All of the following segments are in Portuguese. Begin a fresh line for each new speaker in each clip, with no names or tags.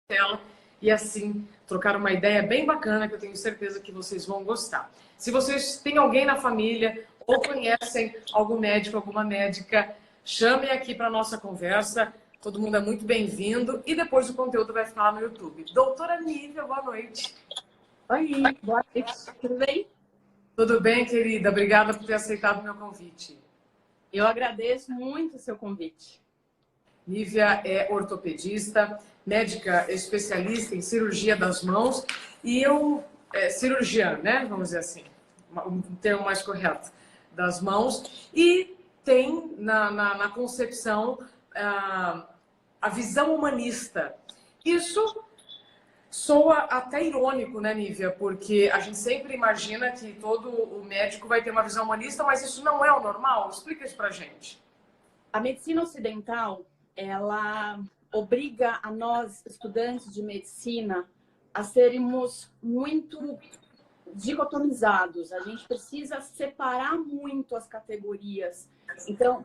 tela e assim trocar uma ideia bem bacana que eu tenho certeza que vocês vão gostar. Se vocês têm alguém na família ou conhecem algum médico, alguma médica, chamem aqui para nossa conversa. Todo mundo é muito bem-vindo e depois o conteúdo vai ficar lá no YouTube. Doutora Nívia, boa noite.
Oi, boa noite, tudo bem?
Tudo bem, querida? Obrigada por ter aceitado o meu convite.
Eu agradeço muito o seu convite.
Nívia é ortopedista, médica especialista em cirurgia das mãos e eu, cirurgiã, né? Vamos dizer assim, um termo mais correto, das mãos. E tem na concepção a visão humanista. Isso soa até irônico, né, Nívia? Porque a gente sempre imagina que todo o médico vai ter uma visão humanista, mas isso não é o normal. Explica isso pra gente.
A medicina ocidental, ela obriga a nós, estudantes de medicina, a sermos muito dicotomizados. A gente precisa separar muito as categorias. Então,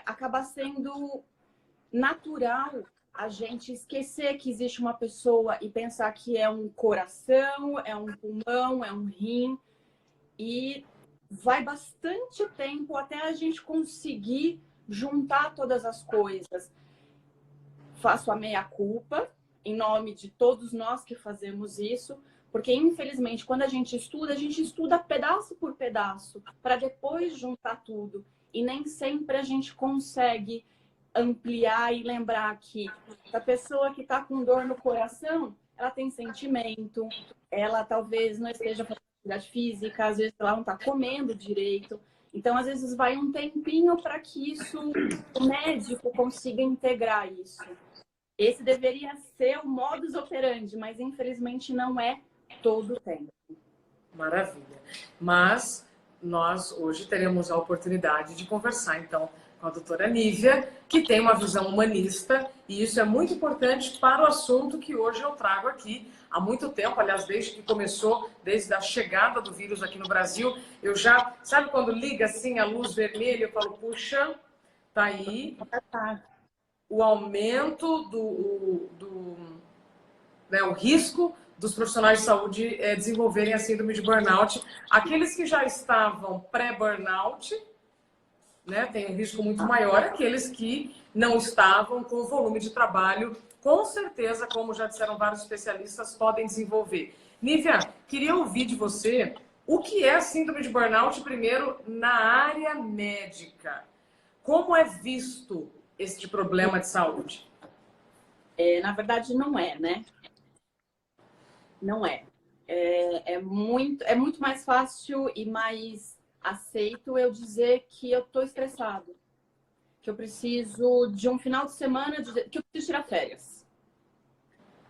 acaba sendo natural a gente esquecer que existe uma pessoa e pensar que é um coração, é um pulmão, é um rim. E vai bastante tempo até a gente conseguir juntar todas as coisas. Faço a meia-culpa, em nome de todos nós que fazemos isso, porque, infelizmente, quando a gente estuda pedaço por pedaço, para depois juntar tudo. E nem sempre a gente consegue ampliar e lembrar que a pessoa que está com dor no coração, ela tem sentimento, ela talvez não esteja fazendo atividade física, às vezes ela não está comendo direito. Então, às vezes, vai um tempinho para que isso, o médico consiga integrar isso. Esse deveria ser o modus operandi, mas infelizmente não é todo o tempo.
Maravilha. Mas nós hoje teremos a oportunidade de conversar, então, com a doutora Nívia, que tem uma visão humanista, e isso é muito importante para o assunto que hoje eu trago aqui há muito tempo, aliás, desde que começou, desde a chegada do vírus aqui no Brasil, eu já, sabe quando liga assim a luz vermelha, eu falo, puxa, tá aí o aumento né, o risco dos profissionais de saúde desenvolverem a síndrome de burnout. Aqueles que já estavam pré-burnout, né, têm um risco muito maior, aqueles que não estavam com volume de trabalho, com certeza, como já disseram vários especialistas, podem desenvolver. Nívia, queria ouvir de você o que é a síndrome de burnout, primeiro, na área médica. Como é visto este problema de saúde?
Na verdade, não é, né? Não é. É muito mais fácil e mais aceito eu dizer que eu estou estressado, que eu preciso de um final de semana, que eu preciso tirar férias.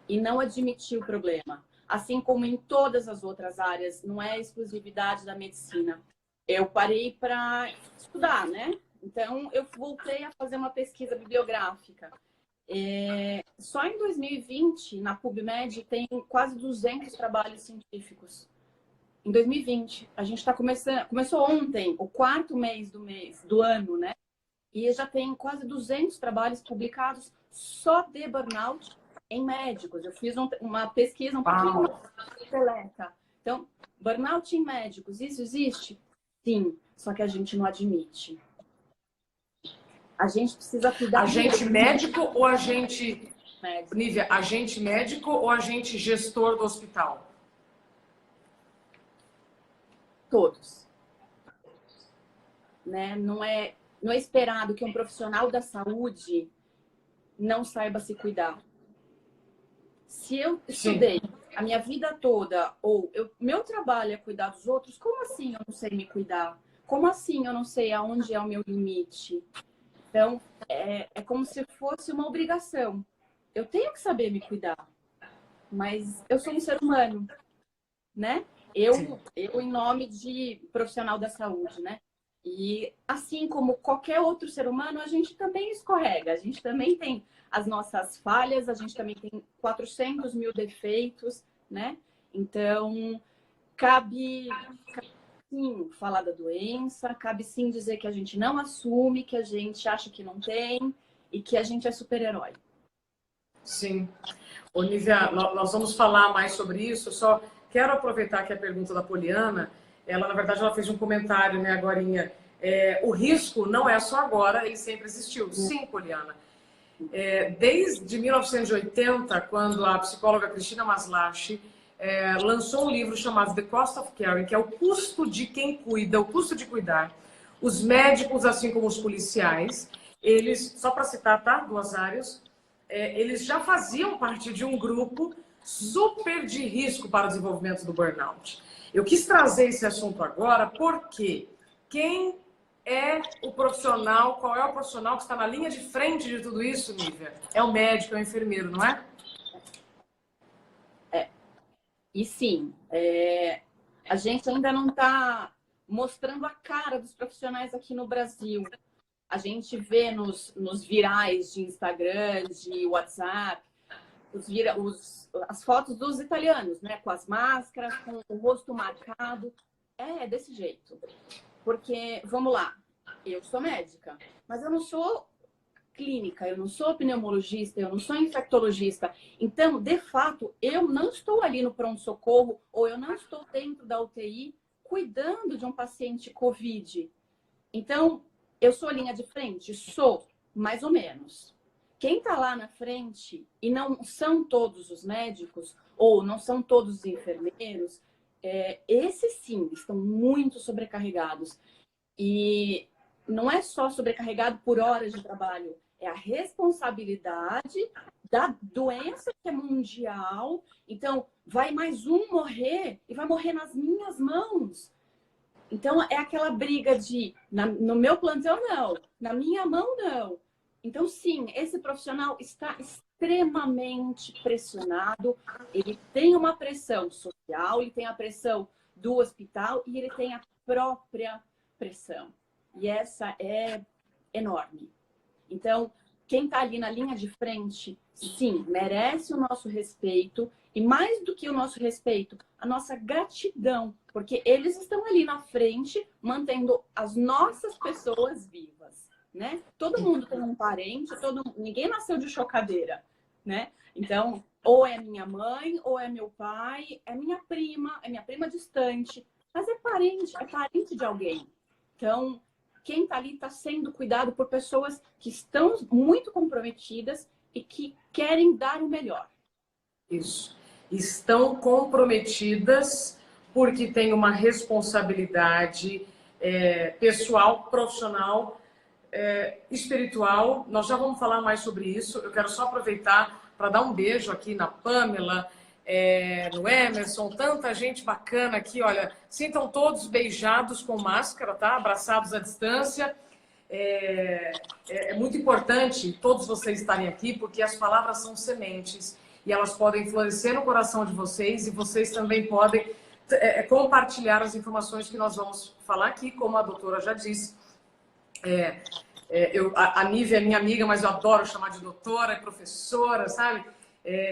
E não admitir o problema. Assim como em todas as outras áreas, não é exclusividade da medicina. Eu parei para estudar, né? Então, eu voltei a fazer uma pesquisa bibliográfica. Só em 2020, na PubMed, tem quase 200 trabalhos científicos. Em 2020, a gente está começou ontem, o quarto mês do ano, né? E já tem quase 200 trabalhos publicados só de burnout em médicos. Eu fiz uma pesquisa um pouquinho mais seleta. Então, burnout em médicos, isso existe? Sim, só que a gente não admite. A gente precisa cuidar.
Agente médico ou agente...
Médico.
Nívia, agente médico ou agente gestor do hospital?
Todos. Né? Não é esperado que um profissional da saúde não saiba se cuidar. Se eu estudei a minha vida toda, ou meu trabalho é cuidar dos outros, como assim eu não sei me cuidar? Como assim eu não sei aonde é o meu limite? Então, é como se fosse uma obrigação. Eu tenho que saber me cuidar, mas eu sou um ser humano, né? Eu em nome de profissional da saúde, né? E assim como qualquer outro ser humano, a gente também escorrega, a gente também tem as nossas falhas, a gente também tem 400 mil defeitos, né? Então, cabe sim falar da doença, cabe sim dizer que a gente não assume, que a gente acha que não tem e que a gente é super-herói.
Sim. Olivia, nós vamos falar mais sobre isso. Eu só quero aproveitar que a pergunta da Poliana, ela, na verdade, ela fez um comentário, né, agorinha. O risco não é só agora, ele sempre existiu. Sim, Poliana. Desde 1980, quando a psicóloga Cristina Maslach lançou um livro chamado The Cost of Caring, que é o custo de quem cuida, o custo de cuidar. Os médicos, assim como os policiais, eles, só para citar, tá, duas áreas, eles já faziam parte de um grupo super de risco para o desenvolvimento do burnout. Eu quis trazer esse assunto agora porque quem é o profissional, qual é o profissional que está na linha de frente de tudo isso, Nívia? É o médico, é o enfermeiro, não é?
E sim, a gente ainda não está mostrando a cara dos profissionais aqui no Brasil. A gente vê nos virais de Instagram, de WhatsApp, as fotos dos italianos, né? Com as máscaras, com o rosto marcado. É desse jeito. Porque, vamos lá, eu sou médica, mas eu não sou clínica, eu não sou pneumologista, eu não sou infectologista. Então, de fato, eu não estou ali no pronto-socorro ou eu não estou dentro da UTI cuidando de um paciente COVID. Então, eu sou linha de frente? Sou, mais ou menos. Quem está lá na frente, e não são todos os médicos, ou não são todos os enfermeiros, esses sim estão muito sobrecarregados. E não é só sobrecarregado por horas de trabalho, é a responsabilidade da doença que é mundial. Então, vai mais um morrer e vai morrer nas minhas mãos. Então, é aquela briga de, no meu plantão, não. Na minha mão, não. Então, sim, esse profissional está extremamente pressionado. Ele tem uma pressão social, ele tem a pressão do hospital e ele tem a própria pressão. E essa é enorme. Então, quem está ali na linha de frente, sim, merece o nosso respeito. E mais do que o nosso respeito, a nossa gratidão, porque eles estão ali na frente, mantendo as nossas pessoas vivas, né? Todo mundo tem um parente, ninguém nasceu de chocadeira, né? Então, ou é minha mãe, ou é meu pai, é minha prima distante, mas é parente de alguém. Então, quem está ali está sendo cuidado por pessoas que estão muito comprometidas e que querem dar o melhor.
Isso. Estão comprometidas porque têm uma responsabilidade pessoal, profissional, espiritual. Nós já vamos falar mais sobre isso. Eu quero só aproveitar para dar um beijo aqui na Pamela, no Emerson, tanta gente bacana aqui. Olha, sintam todos beijados com máscara, tá? Abraçados à distância. É muito importante todos vocês estarem aqui, porque as palavras são sementes e elas podem florescer no coração de vocês e vocês também podem compartilhar as informações que nós vamos falar aqui, como a doutora já disse. A Nívia é minha amiga, mas eu adoro chamar de doutora, professora, sabe?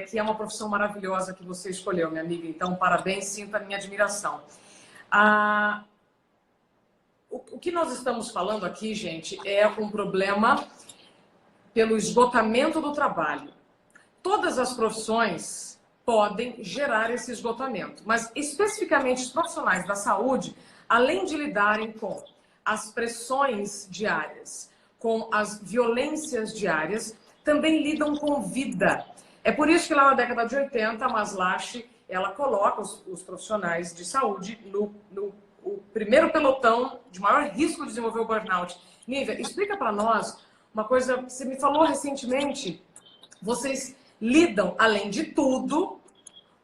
Que é uma profissão maravilhosa que você escolheu, minha amiga. Então, parabéns, sinta a minha admiração. O que nós estamos falando aqui, gente, é um problema pelo esgotamento do trabalho. Todas as profissões podem gerar esse esgotamento, mas especificamente os profissionais da saúde, além de lidarem com as pressões diárias, com as violências diárias, também lidam com vida. É por isso que lá na década de 80, a Maslach, ela coloca os profissionais de saúde no o primeiro pelotão de maior risco de desenvolver o burnout. Nívia, explica para nós uma coisa que você me falou recentemente. Vocês lidam, além de tudo,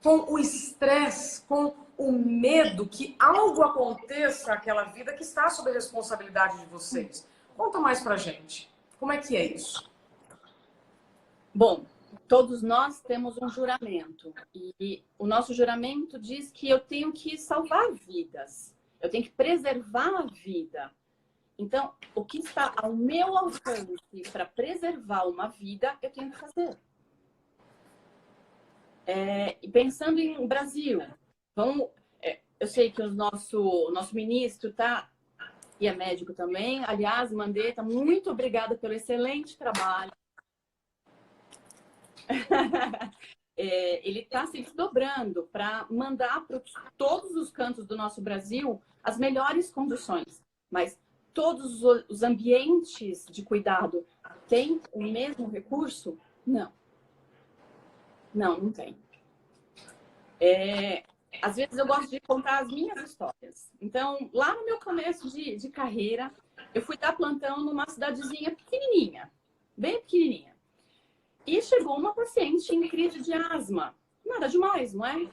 com o estresse, com o medo que algo aconteça naquela vida que está sob a responsabilidade de vocês. Conta mais pra gente. Como é que é isso?
Bom, todos nós temos um juramento. E o nosso juramento diz que eu tenho que salvar vidas. Eu tenho que preservar a vida. Então, o que está ao meu alcance para preservar uma vida, eu tenho que fazer. E pensando em Brasil, eu sei que o nosso ministro tá, e é médico também. Aliás, Mandetta, muito obrigada pelo excelente trabalho. Ele está se desdobrando para mandar para todos os cantos do nosso Brasil as melhores condições. Mas todos os ambientes de cuidado têm o mesmo recurso? Não. Não tem. Às vezes eu gosto de contar as minhas histórias. Então, lá no meu começo de carreira, eu fui dar plantão numa cidadezinha pequenininha, bem pequenininha. E chegou uma paciente em crise de asma. Nada demais, não é? Eu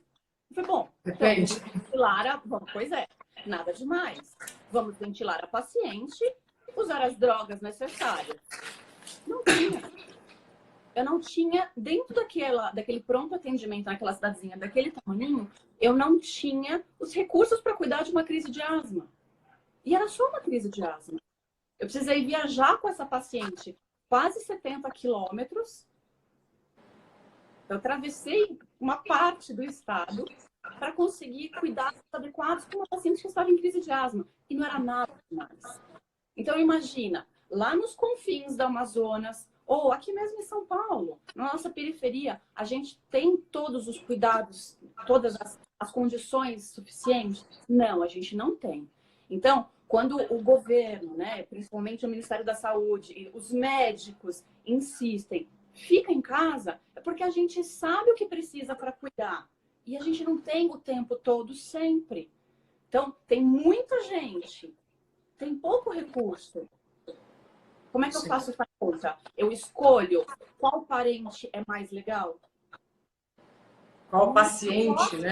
falei, bom, então, ventilar pois é, nada demais. Vamos ventilar a paciente, usar as drogas necessárias. Não tinha. Eu não tinha, dentro daquele pronto atendimento naquela cidadezinha, daquele tamanho, eu não tinha os recursos para cuidar de uma crise de asma. E era só uma crise de asma. Eu precisei viajar com essa paciente quase 70 quilômetros. Eu atravessei uma parte do estado para conseguir cuidados adequados com uma paciente que estava em crise de asma. E não era nada demais. Então, imagina, lá nos confins do Amazonas, ou aqui mesmo em São Paulo, na nossa periferia, a gente tem todos os cuidados, todas as condições suficientes? Não, a gente não tem. Então, quando o governo, né, principalmente o Ministério da Saúde, e os médicos insistem, fica em casa, é porque a gente sabe o que precisa para cuidar. E a gente não tem o tempo todo sempre. Então, tem muita gente, tem pouco recurso. Como é que eu faço essa conta? Eu escolho qual parente é mais legal?
Qual paciente, né?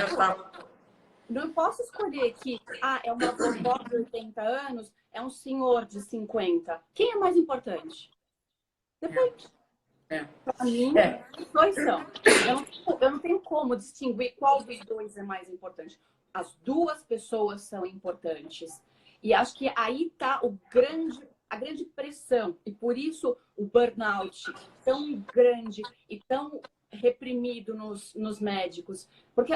Não posso escolher que é uma vovó de 80 anos, é um senhor de 50. Quem é mais importante? Depende. Para mim, os dois são. Eu não tenho como distinguir qual dos dois é mais importante. As duas pessoas são importantes. E acho que aí está a grande pressão. E por isso o burnout tão grande e tão reprimido nos médicos. Porque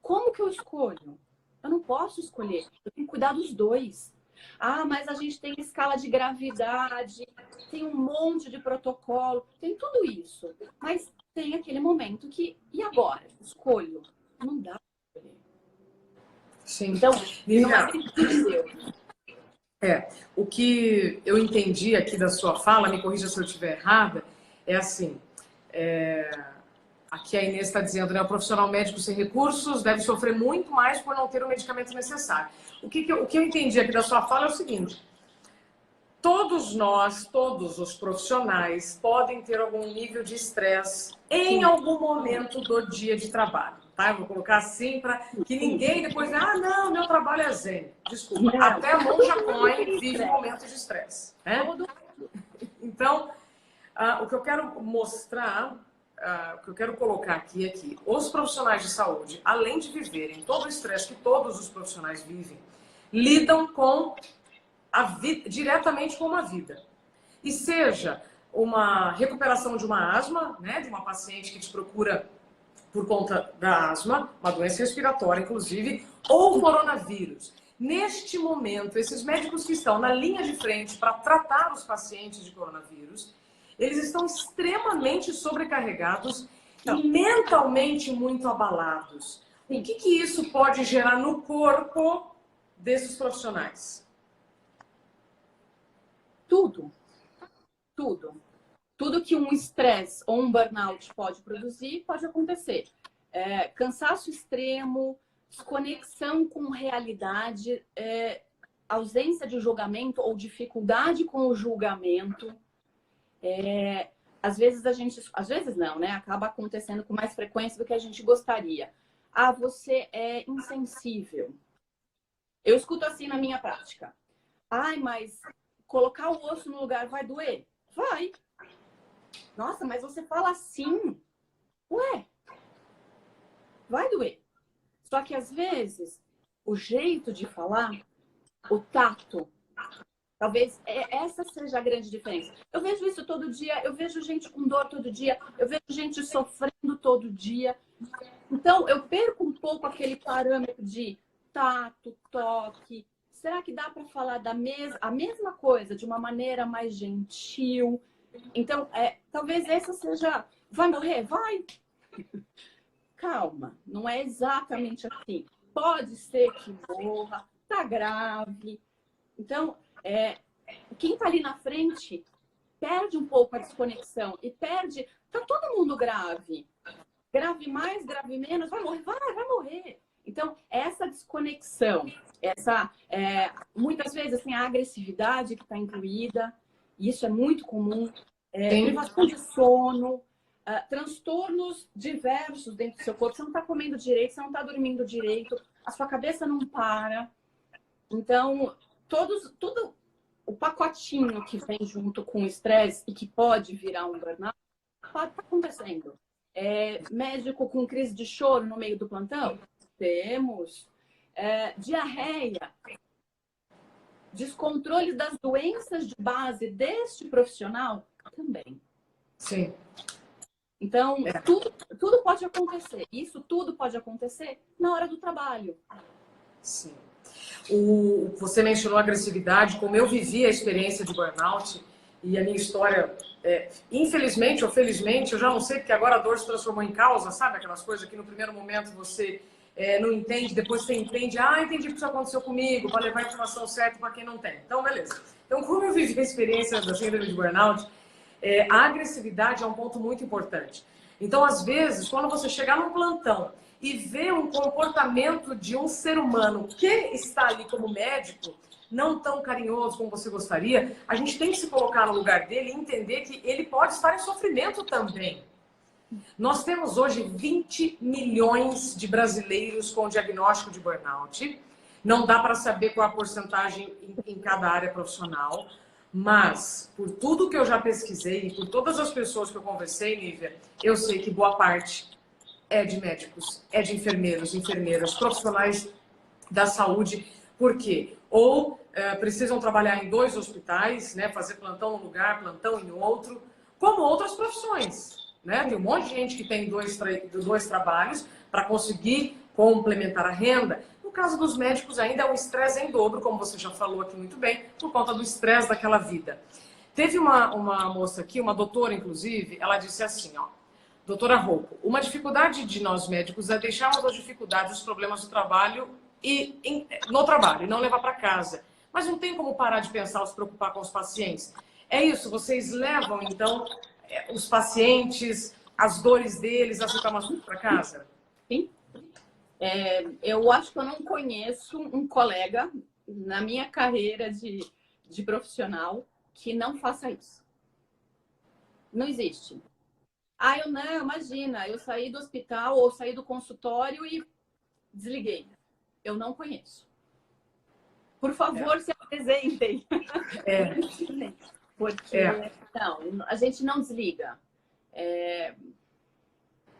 como que eu escolho? Eu não posso escolher. Eu tenho que cuidar dos dois. Mas a gente tem escala de gravidade, tem um monte de protocolo, tem tudo isso. Mas tem aquele momento que, e agora? Escolho. Não dá para escolher.
Sim.
Então,
Lívia,
não
o que eu entendi aqui da sua fala, me corrija se eu estiver errada, é assim, aqui a Inês está dizendo, né, o profissional médico sem recursos deve sofrer muito mais por não ter o medicamento necessário. O que eu entendi aqui da sua fala é o seguinte, todos nós, todos os profissionais podem ter algum nível de estresse em algum momento do dia de trabalho, tá? Eu vou colocar assim para que ninguém depois não, meu trabalho é zen. Desculpa, até a monja Cohen vive um momento de estresse, né? Então, o que eu quero mostrar, o que eu quero colocar aqui é que os profissionais de saúde, além de viverem todo o estresse que todos os profissionais vivem, lidam com a vida, diretamente com a vida. E seja uma recuperação de uma asma, né, de uma paciente que te procura por conta da asma, uma doença respiratória, inclusive, ou coronavírus. Neste momento, esses médicos que estão na linha de frente para tratar os pacientes de coronavírus, eles estão extremamente sobrecarregados e mentalmente muito abalados. O que isso pode gerar no corpo desses profissionais?
Tudo. Tudo que um estresse ou um burnout pode produzir, pode acontecer. Cansaço extremo, desconexão com realidade, ausência de julgamento ou dificuldade com o julgamento. Às vezes não, né? Acaba acontecendo com mais frequência do que a gente gostaria. Você é insensível. Eu escuto assim na minha prática. Mas colocar o osso no lugar vai doer? Vai. Nossa, mas você fala assim. Ué, vai doer. Só que às vezes, o jeito de falar, o tato, talvez essa seja a grande diferença. Eu vejo isso todo dia, eu vejo gente com dor todo dia, eu vejo gente sofrendo todo dia. Então, eu perco um pouco aquele parâmetro de tato, toque. Será que dá para falar a mesma coisa de uma maneira mais gentil? Então, talvez essa seja... Vai morrer? Vai! Calma, não é exatamente assim. Pode ser que morra, tá grave. Então, quem tá ali na frente perde um pouco a desconexão e perde... Tá todo mundo grave. Grave mais, grave menos, vai morrer? Vai morrer. Então, essa desconexão, muitas vezes assim, a agressividade que está incluída, e isso é muito comum, privação de sono, transtornos diversos dentro do seu corpo. Você não está comendo direito, você não está dormindo direito, a sua cabeça não para. Então, tudo o pacotinho que vem junto com o estresse e que pode virar um burnout, está acontecendo. Médico com crise de choro no meio do plantão? Temos. Diarreia. Descontrole das doenças de base deste profissional? Também.
Sim.
Então, tudo pode acontecer. Isso tudo pode acontecer na hora do trabalho.
Sim. Você mencionou a agressividade, como eu vivi a experiência de burnout e a minha história, infelizmente ou felizmente, eu já não sei, porque agora a dor se transformou em causa, sabe? Aquelas coisas que no primeiro momento você não entende, depois você entende, entendi o que isso aconteceu comigo, para levar a informação certa para quem não tem. Então, beleza. Então, como eu vivi a experiência da síndrome de burnout, a agressividade é um ponto muito importante. Então, às vezes, quando você chegar num plantão e ver um comportamento de um ser humano que está ali como médico, não tão carinhoso como você gostaria, a gente tem que se colocar no lugar dele e entender que ele pode estar em sofrimento também. Nós temos hoje 20 milhões de brasileiros com diagnóstico de burnout. Não dá para saber qual a porcentagem em cada área profissional, mas por tudo que eu já pesquisei e por todas as pessoas que eu conversei, Nívia, eu sei que boa parte é de médicos, é de enfermeiros, enfermeiras, profissionais da saúde. Por quê? Ou precisam trabalhar em 2 hospitais, né, fazer plantão num lugar, plantão em outro, como outras profissões. Né? Tem um monte de gente que tem dois trabalhos para conseguir complementar a renda. No caso dos médicos, ainda é um estresse em dobro, como você já falou aqui muito bem, por conta do estresse daquela vida. Teve uma moça aqui, uma doutora, inclusive, ela disse assim, doutora Rouco, uma dificuldade de nós médicos é deixarmos as dificuldades, os problemas do trabalho no trabalho e não levar para casa. Mas não tem como parar de pensar ou se preocupar com os pacientes. É isso, vocês levam, então, os pacientes, as dores deles, as reclamações para casa?
Sim. Eu acho que eu não conheço um colega na minha carreira de profissional que não faça isso. Não existe. Eu não, imagina, eu saí do hospital ou saí do consultório e desliguei. Eu não conheço. Por favor, se apresentem. Porque, não, a gente não desliga.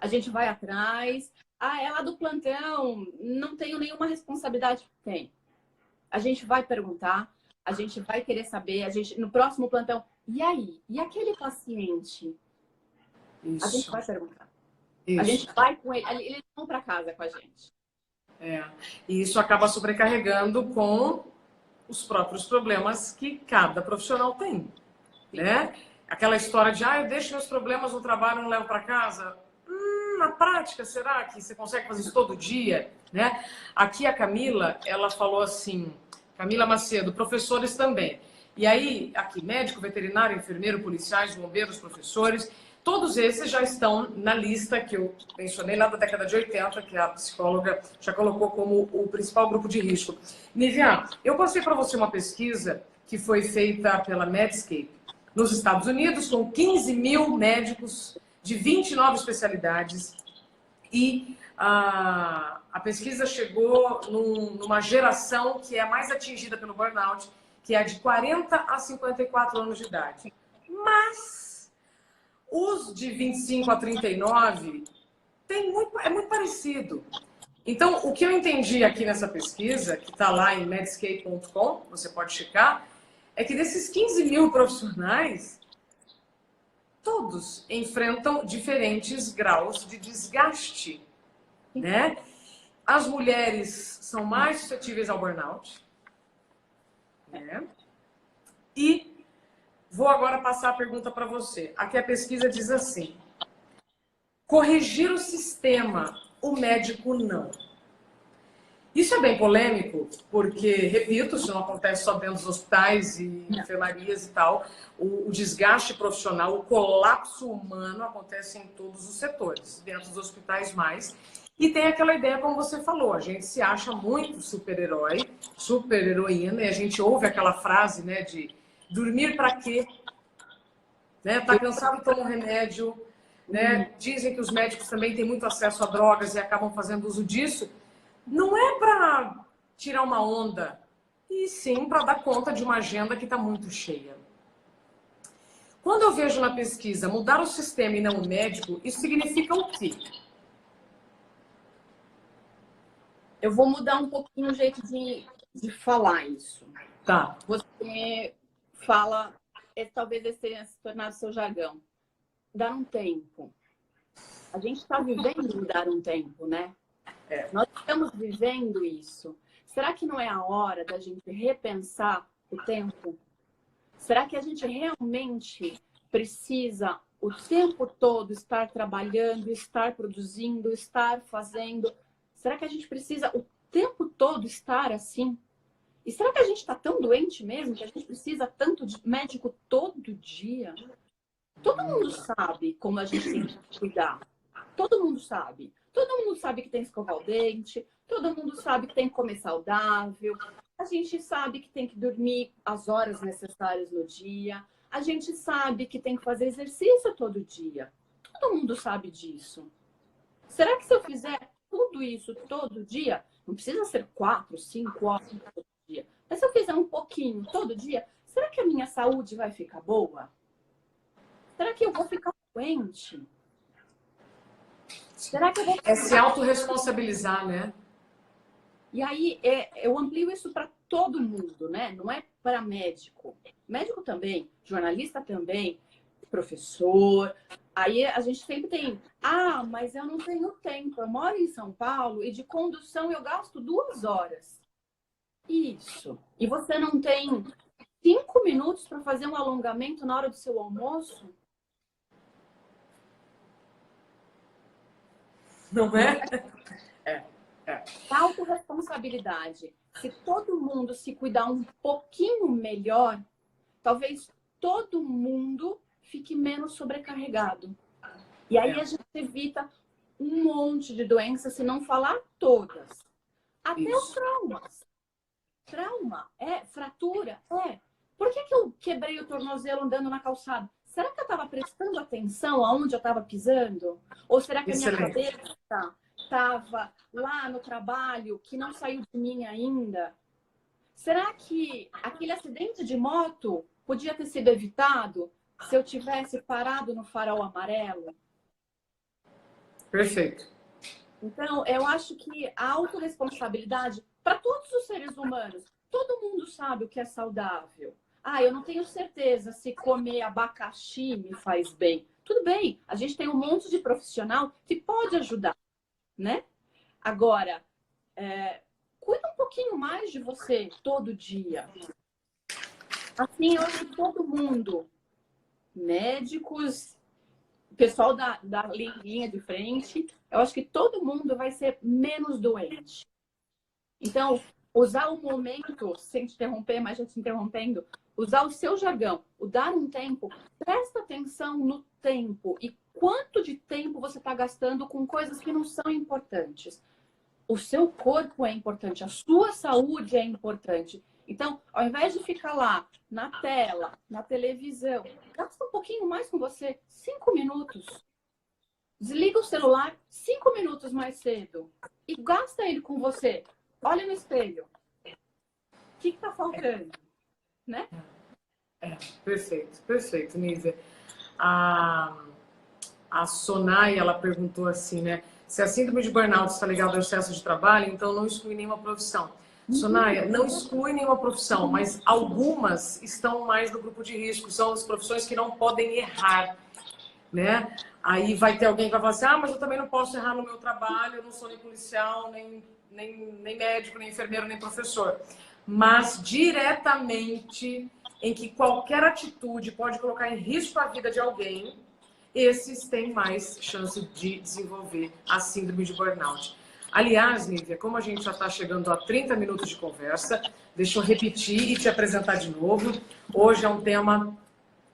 A gente vai atrás. É lá do plantão, não tenho nenhuma responsabilidade. Tem. A gente vai perguntar, a gente vai querer saber, no próximo plantão, e aí? E aquele paciente?
Isso.
A gente vai perguntar.
Isso.
A gente vai com ele, eles vão para casa com a gente.
E isso acaba sobrecarregando com os próprios problemas que cada profissional tem. Né? Aquela história de, eu deixo meus problemas no trabalho e não levo para casa. Na prática, será que você consegue fazer isso todo dia? Né? Aqui a Camila, ela falou assim, Camila Macedo, professores também. E aí, aqui, médico, veterinário, enfermeiro, policiais, bombeiros, professores, todos esses já estão na lista que eu mencionei lá da década de 80, que a psicóloga já colocou como o principal grupo de risco. Nívia, eu passei para você uma pesquisa que foi feita pela Medscape nos Estados Unidos, com 15 mil médicos de 29 especialidades. E a pesquisa chegou numa geração que é a mais atingida pelo burnout, que é a de 40 a 54 anos de idade. Mas os de 25 a 39 é muito parecido. Então, o que eu entendi aqui nessa pesquisa, que está lá em medscape.com, você pode checar, é que desses 15 mil profissionais, todos enfrentam diferentes graus de desgaste, né? As mulheres são mais suscetíveis ao burnout, né? E Vou agora passar a pergunta para você. Aqui a pesquisa diz assim: corrigir o sistema, o médico não. Isso é bem polêmico, porque, repito, isso não acontece só dentro dos hospitais e enfermarias e tal. O desgaste profissional, o colapso humano acontece em todos os setores, dentro dos hospitais mais. E tem aquela ideia, como você falou, a gente se acha muito super-herói, super-heroína, e a gente ouve aquela frase, né, de dormir para quê? Né? Tá cansado, toma um remédio. Né? Dizem que os médicos também têm muito acesso a drogas e acabam fazendo uso disso. Não é para tirar uma onda, e sim para dar conta de uma agenda que está muito cheia. Quando eu vejo na pesquisa mudar o sistema e não o médico, isso significa o quê?
Eu vou mudar um pouquinho o jeito de falar isso.
Tá.
Você fala, talvez esse tenha se tornado seu jargão, dar um tempo. A gente está vivendo dar um tempo, né? Nós estamos vivendo isso. Será que não é a hora da gente repensar o tempo? Será que a gente realmente precisa o tempo todo estar trabalhando, estar produzindo, estar fazendo? Será que a gente precisa o tempo todo estar assim? E será que a gente está tão doente mesmo que a gente precisa tanto de médico todo dia? Todo mundo sabe como a gente tem que cuidar. Todo mundo sabe. Todo mundo sabe que tem que escovar o dente. Todo mundo sabe que tem que comer saudável. A gente sabe que tem que dormir as horas necessárias no dia. A gente sabe que tem que fazer exercício todo dia. Todo mundo sabe disso. Será que se eu fizer tudo isso todo dia, não precisa ser 4, 5 horas todo dia, mas se eu fizer um pouquinho todo dia, será que a minha saúde vai ficar boa? Será que eu vou ficar doente? Será que eu vou...
É se autorresponsabilizar, né?
E aí, eu amplio isso para todo mundo, né? Não é para médico. Médico também, jornalista também, professor. Aí a gente sempre tem, mas eu não tenho tempo. Eu moro em São Paulo e de condução eu gasto 2 horas. Isso. E você não tem 5 minutos para fazer um alongamento na hora do seu almoço?
Não é?
Autorresponsabilidade. Se todo mundo se cuidar um pouquinho melhor, talvez todo mundo fique menos sobrecarregado. E aí a gente evita um monte de doenças, se não falar todas. Até os traumas. Trauma, fratura, Por que eu quebrei o tornozelo andando na calçada? Será que eu estava prestando atenção aonde eu estava pisando? Ou será que a minha cabeça estava lá no trabalho que não saiu de mim ainda? Será que aquele acidente de moto podia ter sido evitado se eu tivesse parado no farol amarelo?
Perfeito.
Então, eu acho que a autorresponsabilidade para todos os seres humanos, todo mundo sabe o que é saudável. Eu não tenho certeza se comer abacaxi me faz bem. Tudo bem, a gente tem um monte de profissional que pode ajudar, né? Agora, cuida um pouquinho mais de você todo dia. Assim, eu acho que todo mundo, médicos, pessoal da linha de frente, eu acho que todo mundo vai ser menos doente. Então, usar o momento, sem te interromper, mas já te interrompendo, usar o seu jargão, o dar um tempo, presta atenção no tempo e quanto de tempo você está gastando com coisas que não são importantes. O seu corpo é importante, a sua saúde é importante. Então, ao invés de ficar lá na tela, na televisão, gasta um pouquinho mais com você, 5 minutos. Desliga o celular 5 minutos mais cedo e gasta ele com você. Olha no espelho. O que está faltando? Né?
Perfeito, perfeito, Nívia. A Sonai, ela perguntou assim, né? Se a síndrome de burnout está ligada ao excesso de trabalho, então não exclui nenhuma profissão. Sonaia, não exclui nenhuma profissão, mas algumas estão mais no grupo de risco. São as profissões que não podem errar, né? Aí vai ter alguém que vai falar assim, mas eu também não posso errar no meu trabalho, eu não sou nem policial, nem médico, nem enfermeiro, nem professor. Mas diretamente em que qualquer atitude pode colocar em risco a vida de alguém, esses têm mais chance de desenvolver a síndrome de burnout. Aliás, Nívia, como a gente já está chegando a 30 minutos de conversa, deixa eu repetir e te apresentar de novo. Hoje é um tema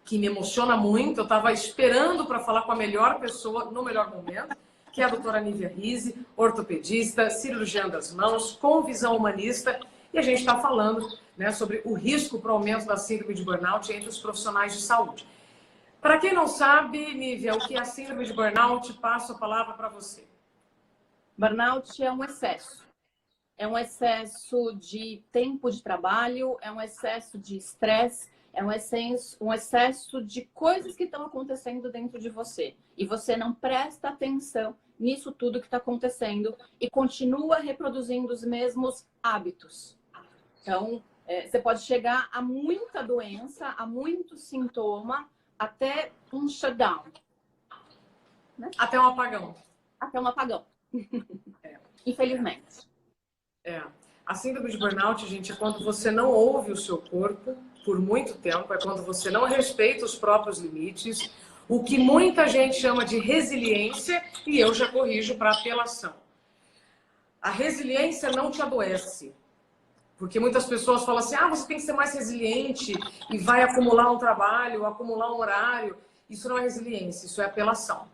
que me emociona muito. Eu estava esperando para falar com a melhor pessoa no melhor momento, que é a doutora Nívia Rize, ortopedista, cirurgiã das mãos, com visão humanista. E a gente está falando, né, sobre o risco para o aumento da síndrome de burnout entre os profissionais de saúde. Para quem não sabe, Nívia, o que é a síndrome de burnout, passo a palavra para você.
Burnout é um excesso. É um excesso de tempo de trabalho, é um excesso de estresse, é um excesso de coisas que estão acontecendo dentro de você. E você não presta atenção nisso tudo que está acontecendo e continua reproduzindo os mesmos hábitos. Então, você pode chegar a muita doença, a muito sintoma, até um shutdown. Né?
Até um apagão.
Até um apagão. Infelizmente.
A síndrome de burnout, gente, é quando você não ouve o seu corpo por muito tempo, é quando você não respeita os próprios limites, o que muita gente chama de resiliência, e eu já corrijo para apelação. A resiliência não te adoece, porque muitas pessoas falam assim, você tem que ser mais resiliente e vai acumular um trabalho, acumular um horário. Isso não é resiliência, isso é apelação.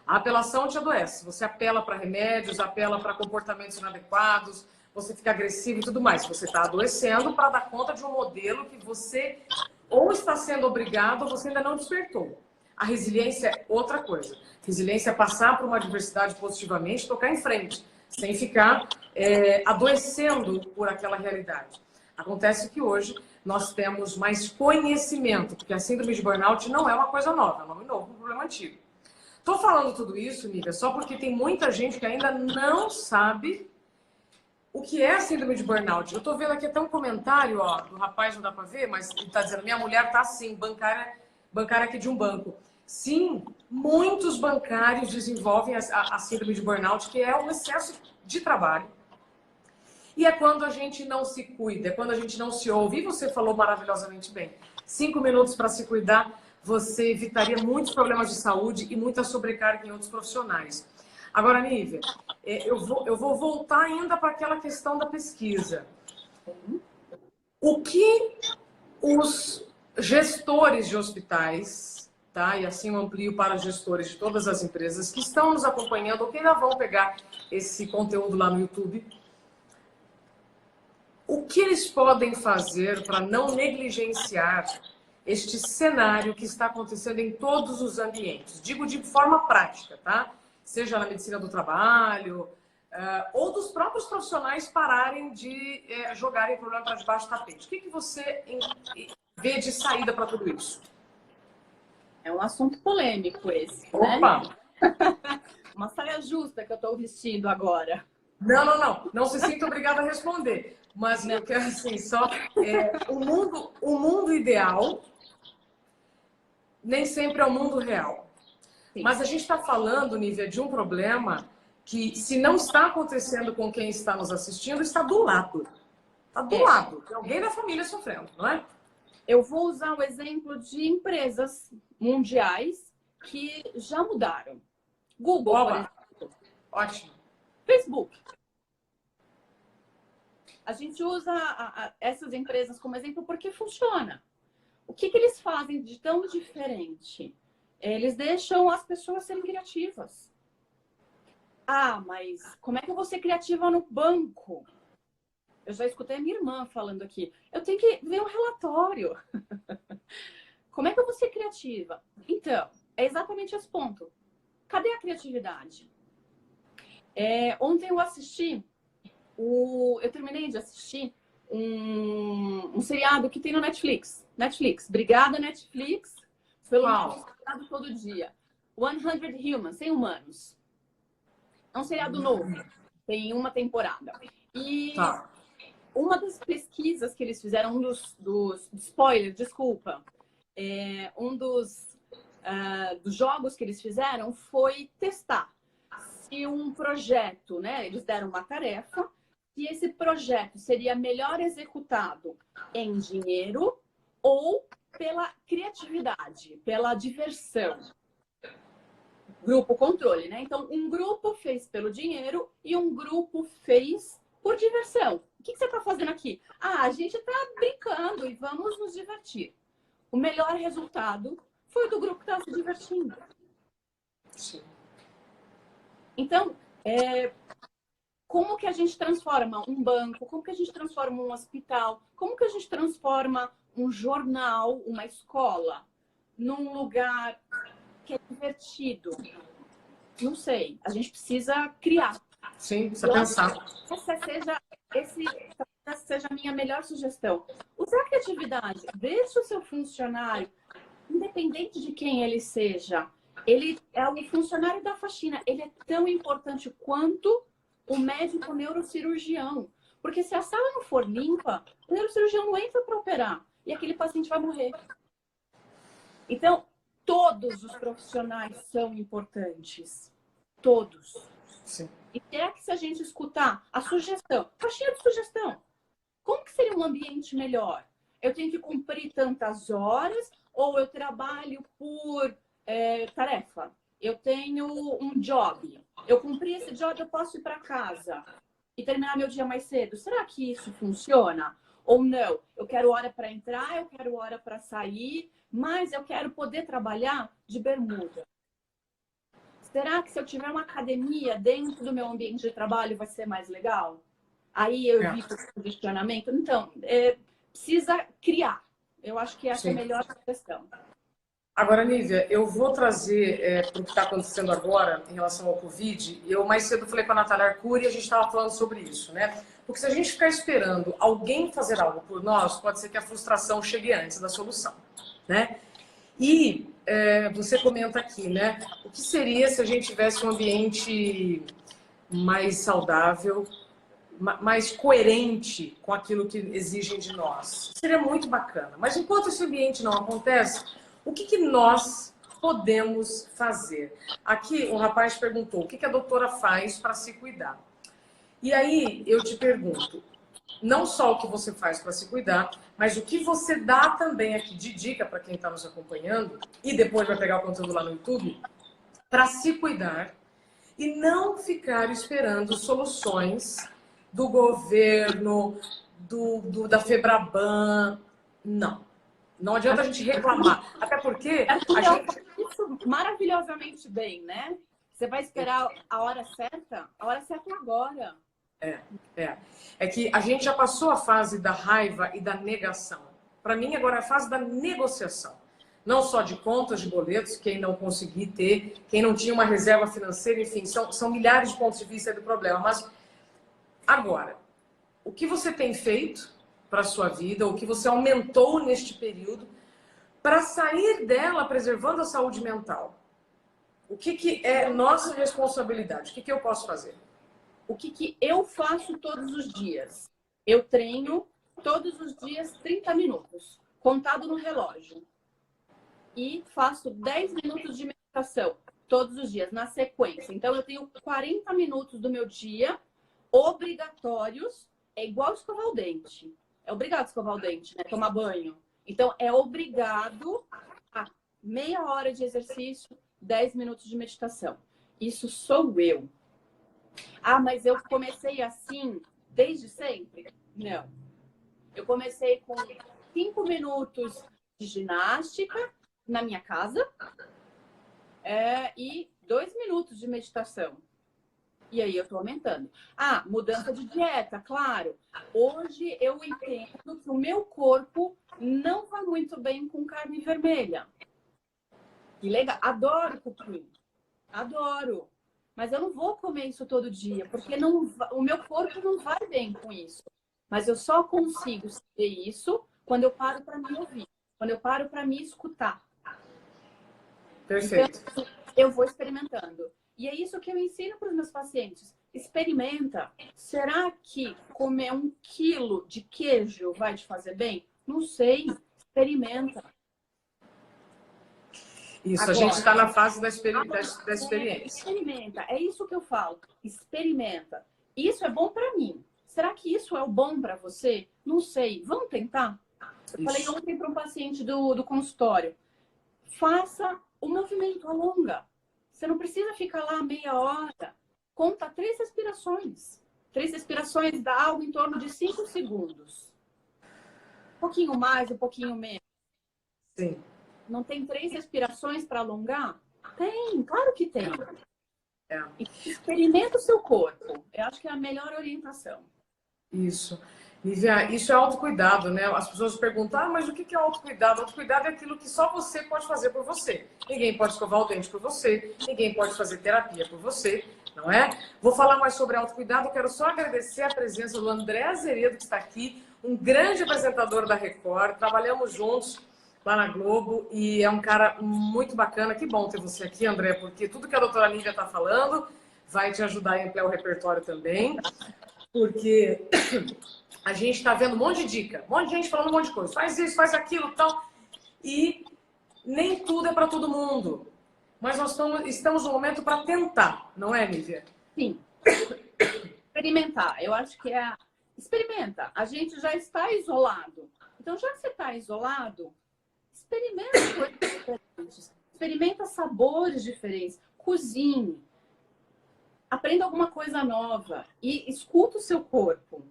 A apelação te adoece. Você apela para remédios, apela para comportamentos inadequados, você fica agressivo e tudo mais. Você está adoecendo para dar conta de um modelo que você ou está sendo obrigado ou você ainda não despertou. A resiliência é outra coisa. Resiliência é passar por uma adversidade positivamente, tocar em frente, sem ficar adoecendo por aquela realidade. Acontece que hoje nós temos mais conhecimento, porque a síndrome de burnout não é uma coisa nova, é um nome novo, um problema antigo. Estou falando tudo isso, Nívia, só porque tem muita gente que ainda não sabe o que é a síndrome de burnout. Eu estou vendo aqui até um comentário, do rapaz, não dá para ver, mas ele está dizendo, minha mulher está assim, bancária aqui de um banco. Sim, muitos bancários desenvolvem a síndrome de burnout, que é um excesso de trabalho. E é quando a gente não se cuida, é quando a gente não se ouve. E você falou maravilhosamente bem. 5 minutos para se cuidar, você evitaria muitos problemas de saúde e muita sobrecarga em outros profissionais. Agora, Nívia, eu vou voltar ainda para aquela questão da pesquisa. O que os gestores de hospitais, tá? E assim eu amplio para os gestores de todas as empresas que estão nos acompanhando ou que ainda vão pegar esse conteúdo lá no YouTube, o que eles podem fazer para não negligenciar este cenário que está acontecendo em todos os ambientes? Digo de forma prática, tá? Seja na medicina do trabalho, ou dos próprios profissionais pararem de jogarem o problema para debaixo do tapete. O que você vê de saída para tudo isso?
É um assunto polêmico esse,
Opa!
Né? Uma saia justa que eu estou vestindo agora.
Não se sinta obrigada a responder. Mas eu quero assim, só o mundo ideal nem sempre é o mundo real. Sim. Mas a gente está falando, Nívia, de um problema que, se não está acontecendo com quem está nos assistindo, está do lado. Está do lado. Tem alguém da família sofrendo, não é?
Eu vou usar o exemplo de empresas mundiais que já mudaram. Google, por exemplo.
Ótimo.
Facebook. A gente usa essas empresas como exemplo porque funciona. O que eles fazem de tão diferente? Eles deixam as pessoas serem criativas. Mas como é que eu vou ser criativa no banco? Eu já escutei a minha irmã falando aqui. Eu tenho que ver um relatório. Como é que eu vou ser criativa? Então, é exatamente esse ponto. Cadê a criatividade? Ontem eu assisti, eu terminei de assistir um seriado que tem no Netflix. Obrigada, Netflix, pelo seriado todo dia. 100 Humans, 100 humanos. É um seriado novo, tem uma temporada. E uma das pesquisas que eles fizeram, spoiler, desculpa, um dos jogos que eles fizeram foi testar se um projeto, né, eles deram uma tarefa, se esse projeto seria melhor executado em dinheiro ou pela criatividade, pela diversão. Grupo controle, né? Então, um grupo fez pelo dinheiro e um grupo fez por diversão. O que você está fazendo aqui? Ah, a gente está brincando e vamos nos divertir. O melhor resultado foi o do grupo que estava se divertindo.
Sim.
Então, como que a gente transforma um banco? Como que a gente transforma um hospital? Como que a gente transforma um jornal, uma escola, num lugar que é divertido? Não sei. A gente precisa criar.
Sim, precisa pensar.
Essa seja a minha melhor sugestão. Usar a criatividade. Deixe o seu funcionário, independente de quem ele seja, ele é o funcionário da faxina. Ele é tão importante quanto o médico neurocirurgião. Porque se a sala não for limpa, o neurocirurgião não entra para operar. E aquele paciente vai morrer. Então, todos os profissionais são importantes. Todos.
Sim.
E se a gente escutar a sugestão, caixinha de sugestão, como que seria um ambiente melhor? Eu tenho que cumprir tantas horas ou eu trabalho por tarefa? Eu tenho um job. Eu cumpri esse job, eu posso ir para casa e terminar meu dia mais cedo. Será que isso funciona? Ou não? Eu quero hora para entrar, eu quero hora para sair, mas eu quero poder trabalhar de bermuda. Será que se eu tiver uma academia dentro do meu ambiente de trabalho vai ser mais legal? Aí eu evito esse questionamento. Então, precisa criar. Eu acho que essa é a melhor questão.
Agora, Nívia, eu vou trazer para o que está acontecendo agora em relação ao Covid. Eu mais cedo falei com a Natália Arcuri e a gente estava falando sobre isso, né? Porque se a gente ficar esperando alguém fazer algo por nós, pode ser que a frustração chegue antes da solução, né? E você comenta aqui, né? O que seria se a gente tivesse um ambiente mais saudável, mais coerente com aquilo que exigem de nós? Seria muito bacana. Mas enquanto esse ambiente não acontece, o que nós podemos fazer? Aqui um rapaz perguntou, o que a doutora faz para se cuidar? E aí eu te pergunto, não só o que você faz para se cuidar, mas o que você dá também aqui de dica para quem está nos acompanhando e depois vai pegar o conteúdo lá no YouTube, para se cuidar e não ficar esperando soluções do governo, da Febraban. Não. Não adianta a gente reclamar. Até porque a gente...
Isso maravilhosamente bem, né? Você vai esperar a hora certa? A hora certa é agora.
É que a gente já passou a fase da raiva e da negação. Para mim, agora é a fase da negociação. Não só de contas, de boletos, quem não conseguir ter, quem não tinha uma reserva financeira, enfim, são milhares de pontos de vista do problema. Mas agora, o que você tem feito para a sua vida, o que você aumentou neste período, para sair dela preservando a saúde mental? O que é nossa responsabilidade? O que eu posso fazer?
O que eu faço todos os dias? Eu treino todos os dias 30 minutos, contado no relógio. E faço 10 minutos de meditação todos os dias, na sequência. Então, eu tenho 40 minutos do meu dia obrigatórios. É igual escovar o dente. É obrigado escovar o dente, né? Tomar banho. Então, é obrigado a meia hora de exercício, 10 minutos de meditação. Isso sou eu. Ah, mas eu comecei assim desde sempre? Não. Eu comecei com 5 minutos de ginástica na minha casa e 2 minutos de meditação. E aí eu tô aumentando. Ah, mudança de dieta, claro. Hoje eu entendo que o meu corpo não vai muito bem com carne vermelha. Que legal. Adoro cupim. Adoro. Mas eu não vou comer isso todo dia, porque o meu corpo não vai bem com isso. Mas eu só consigo saber isso quando eu paro para me ouvir, quando eu paro para me escutar.
Perfeito.
Então, eu vou experimentando. E é isso que eu ensino para os meus pacientes. Experimenta. Será que comer 1 quilo de queijo vai te fazer bem? Não sei. Experimenta.
Isso, agora, a gente está na fase da experiência.
Experimenta. É isso que eu falo. Experimenta. Isso é bom para mim. Será que isso é o bom para você? Não sei. Vamos tentar? Eu falei ontem para um paciente do consultório, faça o movimento, alonga. Você não precisa ficar lá meia hora. Conta 3 respirações. 3 respirações dá algo em torno de 5 segundos. Um pouquinho mais, um pouquinho menos.
Sim.
Não tem 3 respirações para alongar? Tem, claro que tem.
É.
Experimenta o seu corpo. Eu acho que é a melhor orientação.
Isso. Lívia, isso é autocuidado, né? As pessoas perguntam, mas o que é autocuidado? Autocuidado é aquilo que só você pode fazer por você. Ninguém pode escovar o dente por você, ninguém pode fazer terapia por você, não é? Vou falar mais sobre autocuidado, quero só agradecer a presença do André Azeredo, que está aqui, um grande apresentador da Record, trabalhamos juntos lá na Globo e é um cara muito bacana. Que bom ter você aqui, André, porque tudo que a doutora Lívia está falando vai te ajudar a ampliar o repertório também, porque a gente está vendo um monte de dica, um monte de gente falando um monte de coisa. Faz isso, faz aquilo, tal. E nem tudo é para todo mundo. Mas nós estamos no momento para tentar, não é, Lívia?
Sim. Experimentar. Eu acho que é... Experimenta. A gente já está isolado. Então, já que você está isolado, experimenta coisas diferentes. Experimenta sabores diferentes. Cozinhe. Aprenda alguma coisa nova. E escuta o seu corpo.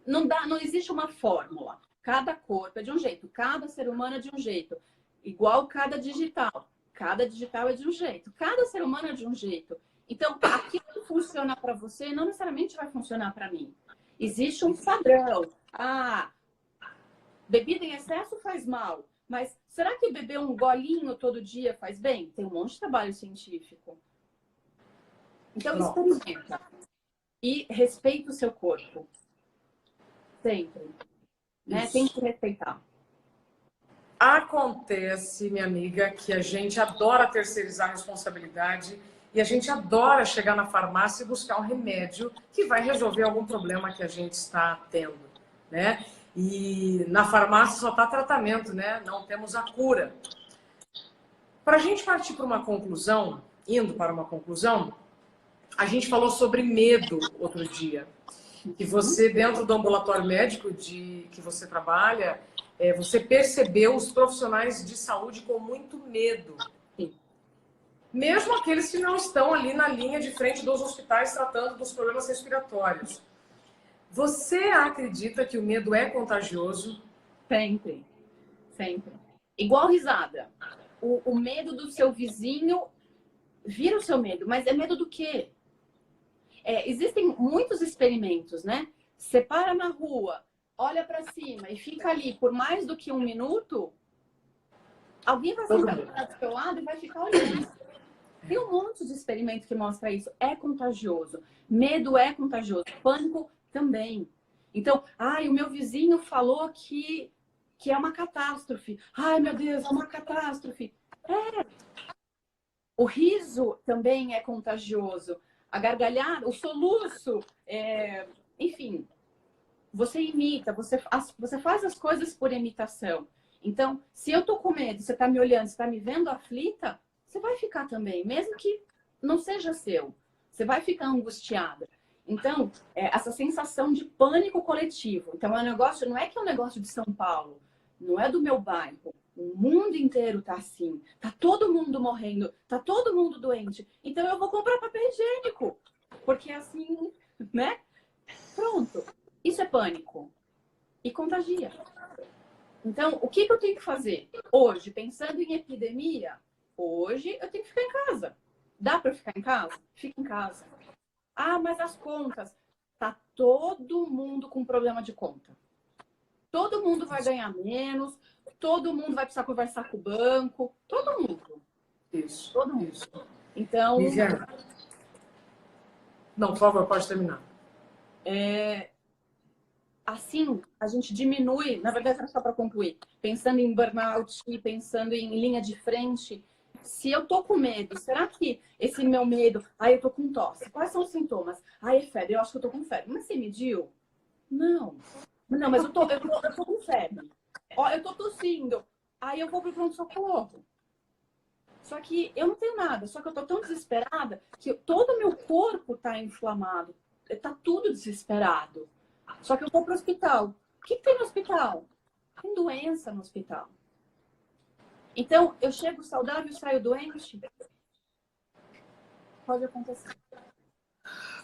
Não existe uma fórmula. Cada corpo é de um jeito, cada ser humano é de um jeito. Igual cada digital. Cada digital é de um jeito. Cada ser humano é de um jeito. Então, aquilo que funciona para você não necessariamente vai funcionar para mim. Existe um padrão. Bebida em excesso faz mal. Mas será que beber um golinho todo dia faz bem? Tem um monte de trabalho científico. Então, experimenta. E respeita o seu corpo. Sempre. Né? Tem que respeitar.
Acontece, minha amiga, que a gente adora terceirizar a responsabilidade e a gente adora chegar na farmácia e buscar um remédio que vai resolver algum problema que a gente está tendo, né? E na farmácia só está tratamento, né? Não temos a cura. Para a gente partir para uma conclusão, indo para uma conclusão, a gente falou sobre medo outro dia. Que você, dentro do ambulatório médico que você trabalha, você percebeu os profissionais de saúde com muito medo.
Sim.
Mesmo aqueles que não estão ali na linha de frente dos hospitais tratando dos problemas respiratórios. Você acredita que o medo é contagioso?
Sempre. Sempre. Igual risada. O medo do seu vizinho vira o seu medo. Mas é medo do quê? Existem muitos experimentos, né? Você para na rua, olha para cima e fica ali por mais do que 1 minuto, alguém vai sentar do seu lado e vai ficar olhando. Tem um monte de experimento que mostra isso. É contagioso. Medo é contagioso. Pânico também. Então, o meu vizinho falou que é uma catástrofe. Ai, meu Deus, é uma catástrofe. O riso também é contagioso. A gargalhada, o soluço, enfim, você imita, você faz as coisas por imitação. Então, se eu tô com medo, você tá me olhando, você tá me vendo aflita, você vai ficar também, mesmo que não seja seu. Você vai ficar angustiada. Então, essa sensação de pânico coletivo. Então, não é que é um negócio de São Paulo, não é do meu bairro. O mundo inteiro tá assim. Tá todo mundo morrendo. Tá todo mundo doente. Então eu vou comprar papel higiênico. Porque assim, né? Pronto. Isso é pânico. E contagia. Então, o que eu tenho que fazer? Hoje, pensando em epidemia, hoje eu tenho que ficar em casa. Dá para ficar em casa? Fica em casa. Mas as contas. Tá todo mundo com problema de conta. Todo mundo vai ganhar menos. Todo mundo vai precisar conversar com o banco. Todo mundo.
Isso.
Todo mundo.
Isso.
Então...
Viviane. Não, por favor, pode terminar.
Assim, a gente diminui... Na verdade, era só para concluir. Pensando em burnout e pensando em linha de frente. Se eu tô com medo, será que esse meu medo... eu tô com tosse. Quais são os sintomas? É febre. Eu acho que eu tô com febre. Mas você mediu? Não. Não, mas eu tô com febre. Eu tô tossindo. Aí eu vou pro pronto-socorro. Só que eu não tenho nada. Só que eu tô tão desesperada que todo o meu corpo tá inflamado. Tá tudo desesperado. Só que eu vou pro hospital. O que tem no hospital? tem doença no hospital. Então, eu chego saudável e saio doente? Pode acontecer.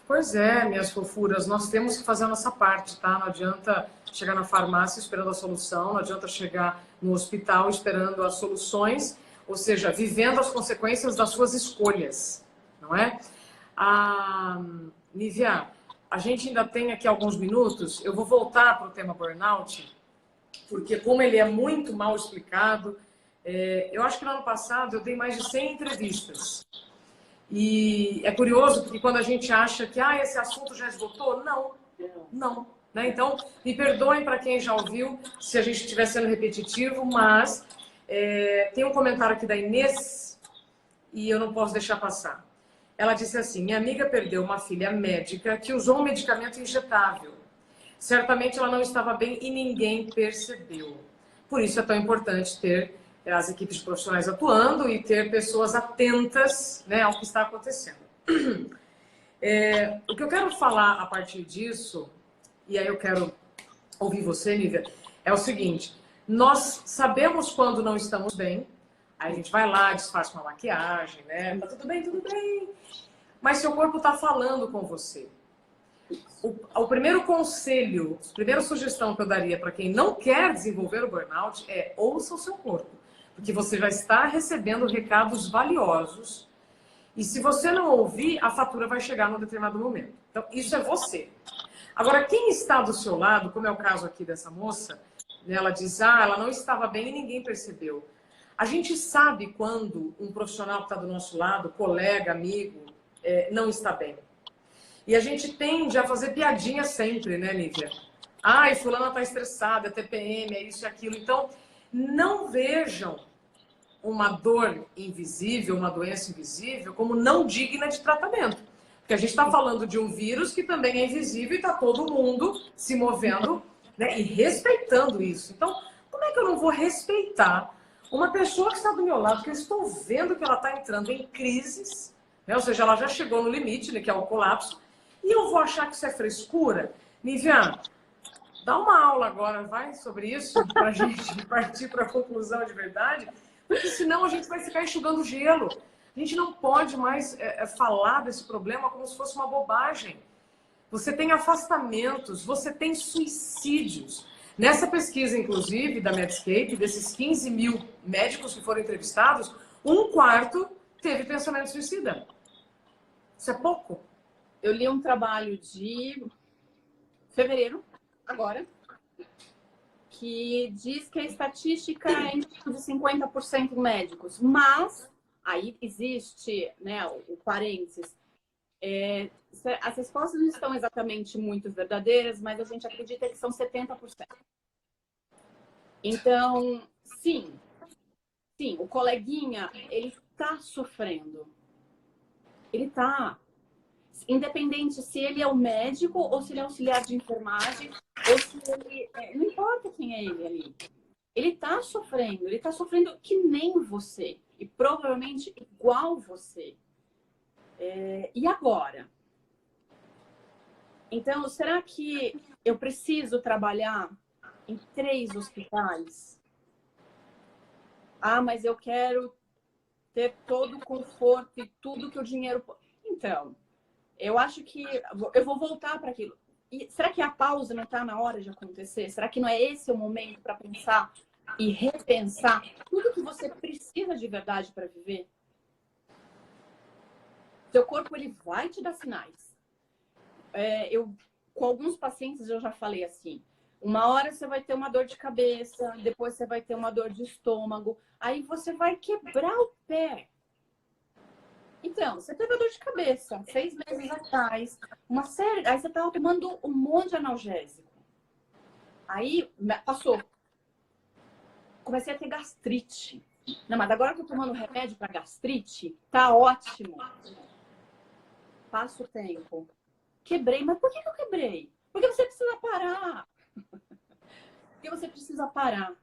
Pois é, minhas fofuras, nós temos que fazer a nossa parte, tá? Não adianta chegar na farmácia esperando a solução, não adianta chegar no hospital esperando as soluções, ou seja, vivendo as consequências das suas escolhas, não é? Nívia, a gente ainda tem aqui alguns minutos, eu vou voltar para o tema burnout, porque como ele é muito mal explicado, eu acho que no ano passado eu dei mais de 100 entrevistas. E é curioso porque quando a gente acha que esse assunto já esgotou, não. Né? Então, me perdoem para quem já ouviu se a gente estiver sendo repetitivo, mas tem um comentário aqui da Inês e eu não posso deixar passar. Ela disse assim: minha amiga perdeu uma filha médica que usou um medicamento injetável. Certamente ela não estava bem e ninguém percebeu. Por isso é tão importante ter as equipes de profissionais atuando e ter pessoas atentas, né, ao que está acontecendo. O que eu quero falar a partir disso, e aí eu quero ouvir você, Nívia, é o seguinte: nós sabemos quando não estamos bem, aí a gente vai lá, disfarça uma maquiagem, né? Tá tudo bem. Mas seu corpo está falando com você. O primeiro conselho, a primeira sugestão que eu daria para quem não quer desenvolver o burnout é: ouça o seu corpo. Porque você vai estar recebendo recados valiosos e se você não ouvir, a fatura vai chegar num determinado momento. Então, isso é você. Agora, quem está do seu lado, como é o caso aqui dessa moça, ela diz, ela não estava bem e ninguém percebeu. A gente sabe quando um profissional que está do nosso lado, colega, amigo, não está bem. E a gente tende a fazer piadinha sempre, né, Nívia? Fulana está estressada, é TPM, é isso e aquilo. Então, não vejam uma dor invisível, uma doença invisível, como não digna de tratamento. Porque a gente está falando de um vírus que também é invisível e está todo mundo se movendo, né, e respeitando isso. Então, como é que eu não vou respeitar uma pessoa que está do meu lado, que eu estou vendo que ela está entrando em crises, né, ou seja, ela já chegou no limite, né, que é o colapso, e eu vou achar que isso é frescura? Nívia, dá uma aula agora, vai, sobre isso, para a gente partir para a conclusão de verdade, porque senão a gente vai ficar enxugando gelo. A gente não pode mais falar desse problema como se fosse uma bobagem. Você tem afastamentos, você tem suicídios. Nessa pesquisa, inclusive, da Medscape, desses 15 mil médicos que foram entrevistados, 1/4 teve pensamento suicida. Isso é pouco?
Eu li um trabalho de fevereiro, agora, que diz que a estatística é em torno de 50% médicos, mas aí existe, né, o parênteses. As respostas não estão exatamente muito verdadeiras, mas a gente acredita que são 70%. Então, sim, o coleguinha, ele está sofrendo. Ele está. Independente se ele é o médico ou se ele é auxiliar de enfermagem, ou se ele... não importa quem é ele ali. Ele está sofrendo que nem você. E provavelmente igual você. E agora? Então, será que eu preciso trabalhar em 3 hospitais? Mas eu quero ter todo o conforto e tudo que o dinheiro... Então, eu acho que eu vou voltar para aquilo. E será que a pausa não está na hora de acontecer? Será que não é esse o momento para pensar e repensar tudo que você precisa de verdade para viver? Seu corpo, ele vai te dar sinais. Com alguns pacientes eu já falei assim, uma hora você vai ter uma dor de cabeça, depois você vai ter uma dor de estômago, aí você vai quebrar o pé. Então, você teve a dor de cabeça 6 meses atrás, aí você estava tomando um monte de analgésico. Aí passou. Comecei a ter gastrite. Não, mas agora que eu tô tomando remédio para gastrite, tá ótimo. Passa o tempo. Quebrei, mas por que eu quebrei? Porque você precisa parar. Porque você precisa parar.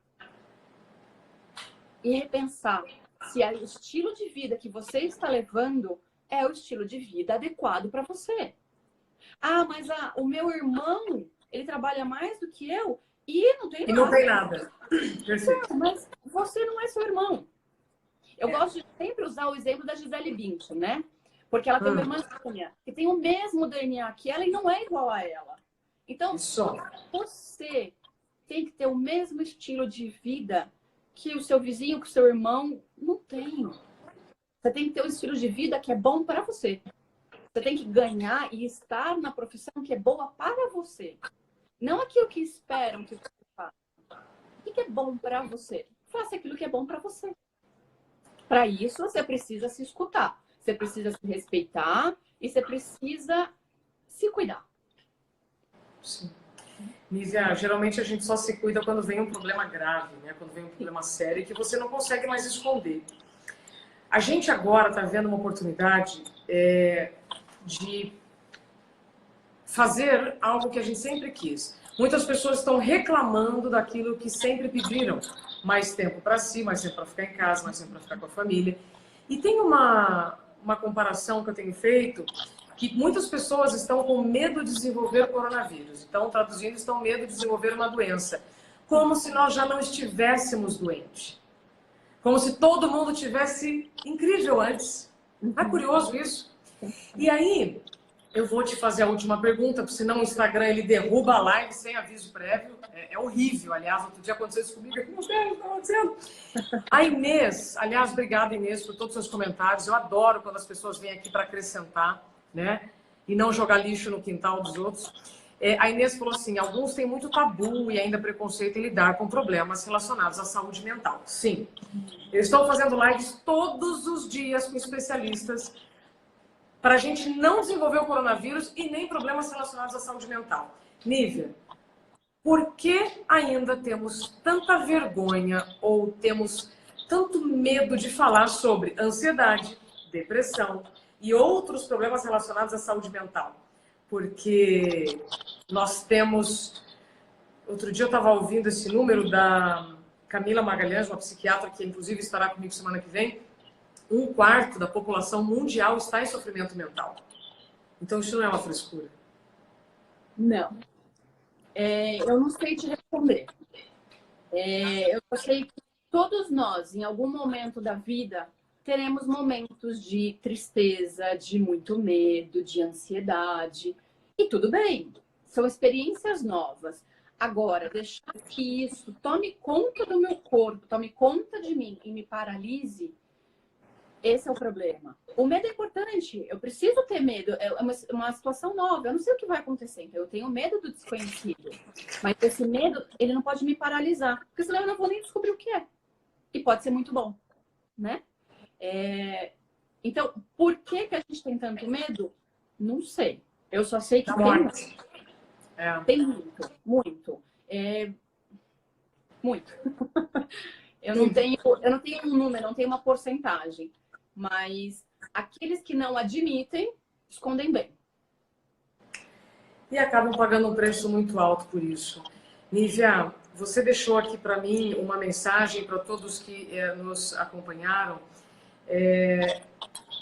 E repensar se o estilo de vida que você está levando é o estilo de vida adequado para você. Mas o meu irmão, ele trabalha mais do que eu E não tem
E
nada.
não tem nada. Perfeito.
Não, mas você não é seu irmão. Eu gosto de sempre usar o exemplo da Gisele Bündchen, né? Porque ela tem uma irmã gêmea que tem o mesmo DNA que ela e não é igual a ela. Então,
Isso.
você tem que ter o mesmo estilo de vida que o seu vizinho, que o seu irmão não tem. Você tem que ter um estilo de vida que é bom para você. Você tem que ganhar e estar na profissão que é boa para você. Não aquilo que esperam que você faça. O que é bom para você? Faça aquilo que é bom para você. Para isso, você precisa se escutar. Você precisa se respeitar e você precisa se cuidar.
Sim. Nívia, geralmente a gente só se cuida quando vem um problema grave, né? Quando vem um problema sério que você não consegue mais esconder. A gente agora está vendo uma oportunidade de fazer algo que a gente sempre quis. Muitas pessoas estão reclamando daquilo que sempre pediram. Mais tempo para si, mais tempo para ficar em casa, mais tempo para ficar com a família. E tem uma comparação que eu tenho feito, que muitas pessoas estão com medo de desenvolver o coronavírus. Então, traduzindo, estão com medo de desenvolver uma doença. Como se nós já não estivéssemos doentes. Como se todo mundo tivesse incrível antes. Não é curioso isso? E aí, eu vou te fazer a última pergunta, porque senão o Instagram ele derruba a live sem aviso prévio. É horrível, aliás, outro dia aconteceu isso comigo. Meu Deus, o que está acontecendo? A Inês, aliás, obrigada Inês por todos os seus comentários. Eu adoro quando as pessoas vêm aqui para acrescentar, né? E não jogar lixo no quintal dos outros. A Inês falou assim, alguns têm muito tabu e ainda preconceito em lidar com problemas relacionados à saúde mental. Sim, eu estou fazendo lives todos os dias com especialistas para a gente não desenvolver o coronavírus e nem problemas relacionados à saúde mental. Nívia, por que ainda temos tanta vergonha ou temos tanto medo de falar sobre ansiedade, depressão e outros problemas relacionados à saúde mental? Porque nós temos... Outro dia eu estava ouvindo esse número da Camila Magalhães, uma psiquiatra que inclusive estará comigo semana que vem. 1/4 da população mundial está em sofrimento mental. Então isso não é uma frescura.
Não. Eu não sei te responder. Eu sei que todos nós, em algum momento da vida, teremos momentos de tristeza, de muito medo, de ansiedade. E tudo bem, são experiências novas. Agora, deixar que isso tome conta do meu corpo, tome conta de mim e me paralise, esse é o problema. O medo é importante, eu preciso ter medo, é uma situação nova, eu não sei o que vai acontecer, então eu tenho medo do desconhecido. Mas esse medo, ele não pode me paralisar, porque senão eu não vou nem descobrir o que é. E pode ser muito bom, né? Então, por que a gente tem tanto medo? Não sei. Eu só sei que tem muito, muito. Muito. Eu não tenho um número, não tenho uma porcentagem. Mas aqueles que não admitem, escondem bem.
E acabam pagando um preço muito alto por isso. Nívia, você deixou aqui para mim uma mensagem para todos que nos acompanharam.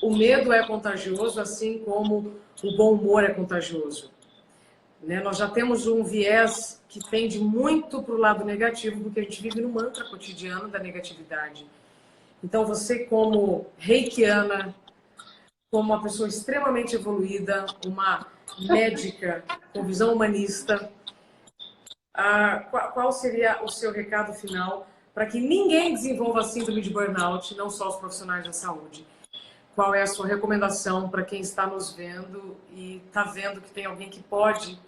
O medo é contagioso, assim como o bom humor é contagioso. Né? Nós já temos um viés que tende muito para o lado negativo, porque a gente vive no mantra cotidiano da negatividade. Então, você como reikiana, como uma pessoa extremamente evoluída, uma médica com visão humanista, qual seria o seu recado final para que ninguém desenvolva a síndrome de burnout, não só os profissionais da saúde? Qual é a sua recomendação para quem está nos vendo e está vendo que tem alguém que pode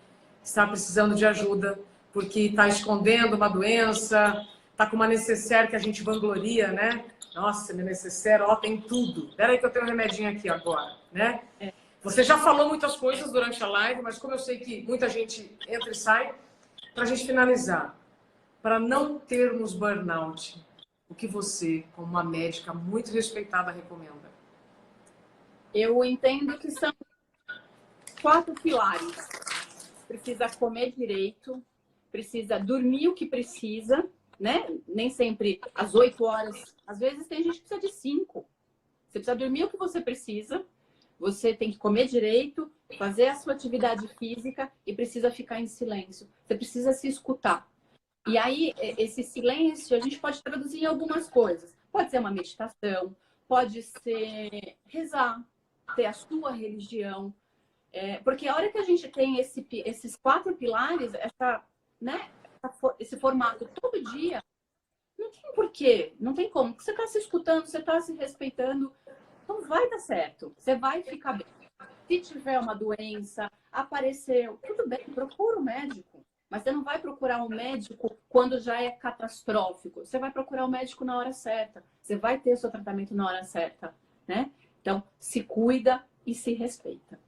estar precisando de ajuda, porque está escondendo uma doença, está com uma necessaire que a gente vangloria, né? Nossa, meu necessaire, ó, tem tudo. Espera aí que eu tenho um remedinho aqui agora, né? Você já falou muitas coisas durante a live, mas como eu sei que muita gente entra e sai, para a gente finalizar, para não termos burnout, o que você, como uma médica muito respeitada, recomenda?
Eu entendo que são 4 pilares. Precisa comer direito, precisa dormir o que precisa, né? Nem sempre às 8 horas. Às vezes tem gente que precisa de 5. Você precisa dormir o que você precisa, você tem que comer direito, fazer a sua atividade física e precisa ficar em silêncio. Você precisa se escutar. E aí, esse silêncio, a gente pode traduzir em algumas coisas. Pode ser uma meditação, pode ser rezar, ter a sua religião. Porque a hora que a gente tem esses 4 pilares, né, esse formato todo dia, não tem porquê, não tem como. Porque você está se escutando, você está se respeitando, então vai dar certo, você vai ficar bem. Se tiver uma doença, apareceu, tudo bem, procura o médico. Mas você não vai procurar um médico quando já é catastrófico. Você vai procurar o médico na hora certa. Você vai ter seu tratamento na hora certa, né? Então, se cuida e se respeita.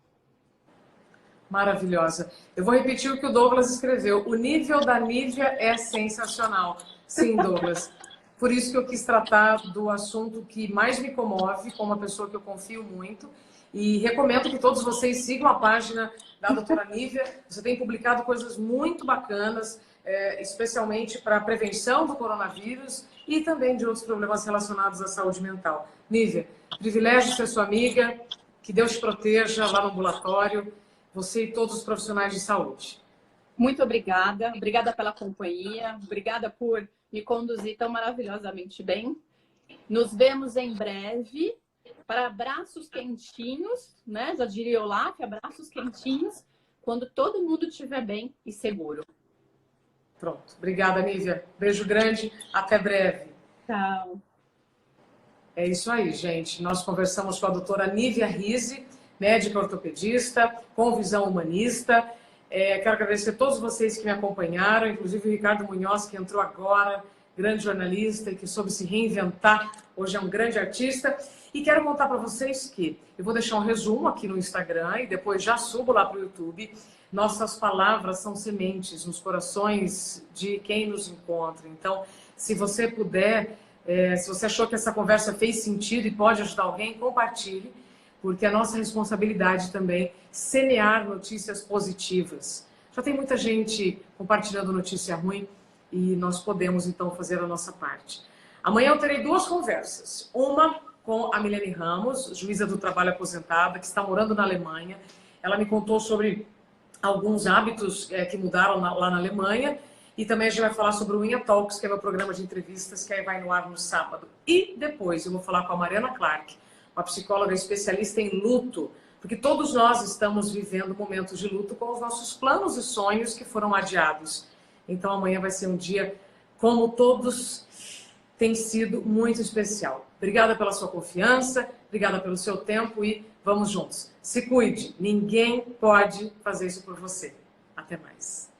Maravilhosa. Eu vou repetir o que o Douglas escreveu. O nível da Nívia é sensacional. Sim, Douglas. Por isso que eu quis tratar do assunto que mais me comove, com uma pessoa que eu confio muito. E recomendo que todos vocês sigam a página da doutora Nívia. Você tem publicado coisas muito bacanas, especialmente para a prevenção do coronavírus e também de outros problemas relacionados à saúde mental. Nívia, privilégio ser sua amiga, que Deus te proteja lá no ambulatório, você e todos os profissionais de saúde.
Muito obrigada. Obrigada pela companhia. Obrigada por me conduzir tão maravilhosamente bem. Nos vemos em breve. Para abraços quentinhos, né? Já diria Olaf, abraços quentinhos, quando todo mundo estiver bem e seguro.
Pronto. Obrigada, Nívia. Beijo grande. Até breve.
Tchau.
É isso aí, gente. Nós conversamos com a doutora Nívia Rizzi, médica ortopedista, com visão humanista. Quero agradecer a todos vocês que me acompanharam, inclusive o Ricardo Munhoz, que entrou agora, grande jornalista e que soube se reinventar. Hoje é um grande artista. E quero contar para vocês que eu vou deixar um resumo aqui no Instagram e depois já subo lá para o YouTube. Nossas palavras são sementes nos corações de quem nos encontra. Então, se você puder, se você achou que essa conversa fez sentido e pode ajudar alguém, compartilhe, porque é nossa responsabilidade também semear notícias positivas. Já tem muita gente compartilhando notícia ruim e nós podemos, então, fazer a nossa parte. Amanhã eu terei 2 conversas. Uma com a Milene Ramos, juíza do trabalho aposentada, que está morando na Alemanha. Ela me contou sobre alguns hábitos que mudaram lá na Alemanha. E também a gente vai falar sobre o Unha Talks, que é meu programa de entrevistas, que aí vai no ar no sábado. E depois eu vou falar com a Mariana Clark, uma psicóloga especialista em luto, porque todos nós estamos vivendo momentos de luto com os nossos planos e sonhos que foram adiados. Então amanhã vai ser um dia, como todos, tem sido muito especial. Obrigada pela sua confiança, obrigada pelo seu tempo e vamos juntos. Se cuide, ninguém pode fazer isso por você. Até mais.